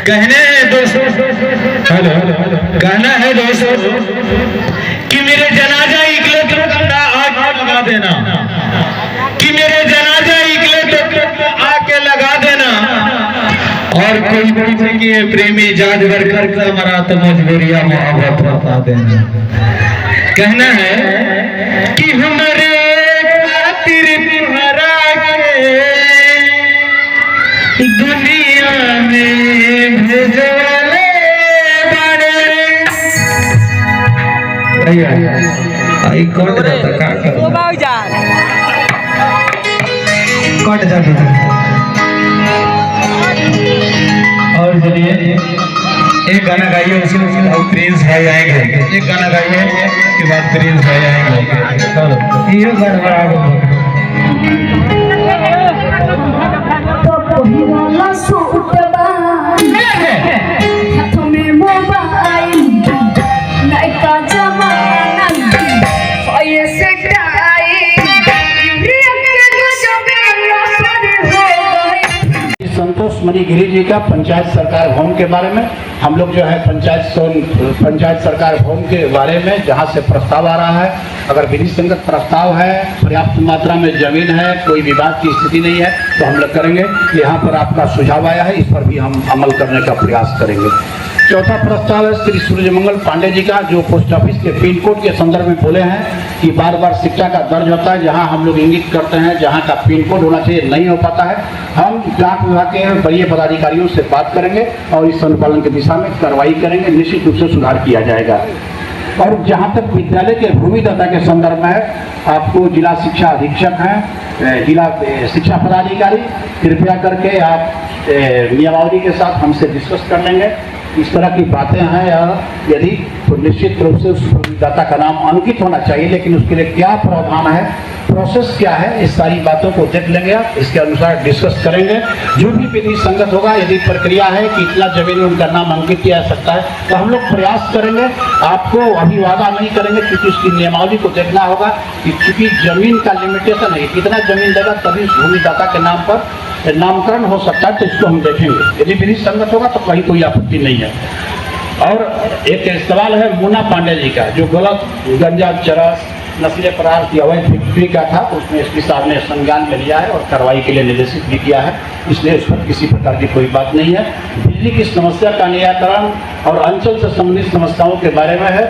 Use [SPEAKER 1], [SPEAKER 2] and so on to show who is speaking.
[SPEAKER 1] कहने हैं दोस्तों, कहना है दोस्तों कि मेरे जनाजा निकले तो कंधा आग लगा देना, कि मेरे जनाजा निकले तो आके लगा देना, और कोई पूछे कि ये प्रेमी जादगर करता मरा तो मजबूरिया मोहब्बत बता देना। कहना है कि हमारे खातिर तुम्हारा के दुनिया में भेजले बारे। आई कट जाता का कर कट जाता। और चलिए एक गाना गाइए, उसके बाद प्रिंस भाई आएंगे। एक गाना गाइए, उसके बाद प्रिंस भाई आएंगे। चलो ये गाना बड़ा
[SPEAKER 2] संतोष मणिगिरी जी का पंचायत सरकार भवन के बारे में हम लोग जो है पंचायत सरकार भवन के बारे में जहां से प्रस्ताव आ रहा है, अगर विधि संगत प्रस्ताव है, पर्याप्त मात्रा में जमीन है, कोई विवाद की स्थिति नहीं है तो हम लोग करेंगे। यहाँ पर आपका सुझाव आया है, इस पर भी हम अमल करने का प्रयास करेंगे। चौथा प्रस्ताव है श्री सूर्यमंगल पांडे जी का, जो पोस्ट ऑफिस के पिन कोड के संदर्भ में बोले हैं कि बार बार शिक्षा का दर्ज होता है, जहां हम लोग इंगित करते हैं जहां का पिन कोड होना चाहिए नहीं हो पाता है। हम डाक विभाग के वरीय पदाधिकारियों से बात करेंगे और इस अनुपालन की दिशा में कार्रवाई करेंगे, निश्चित रूप से सुधार किया जाएगा। और जहां तक विद्यालय के भूमिदाता के संदर्भ में है, आपको जिला शिक्षा अधीक्षक हैं, जिला शिक्षा पदाधिकारी, कृपया करके आप नियमावली के साथ हमसे डिस्कस कर लेंगे। इस तरह की बातें हैं यदि तो निश्चित रूप से उस भूमिदाता का नाम अंकित होना चाहिए, लेकिन उसके लिए क्या प्रावधान है, प्रोसेस क्या है, इस सारी बातों को देख लेंगे आप, इसके अनुसार डिस्कस करेंगे। जो भी विधि संगत होगा, यदि प्रक्रिया है कि इतना जमीन में उनका नाम अंकित किया जा सकता है तो हम लोग प्रयास करेंगे। आपको अभी वादा नहीं करेंगे क्योंकि उसकी नियमावली को देखना होगा कि चूंकि जमीन का लिमिटेशन है, कितना जमीन देगा तभी भूमिदाता के नाम पर नामकरण हो सकता है, तो इसको हम देखेंगे। यदि विधि संगत होगा तो कहीं कोई आपत्ति नहीं है। और एक सवाल है मुन्ना पांडे जी का, जो गलत गंजा चरस नस्लीय पदार्थ की अवैध बिक्री का था, तो उसमें एसपी साहब ने संज्ञान में लिया है और कार्रवाई के लिए निर्देशित भी किया है, इसलिए उस पर किसी प्रकार की कोई बात नहीं है। बिजली की समस्या का निराकरण और अंचल से संबंधित समस्याओं के बारे में है।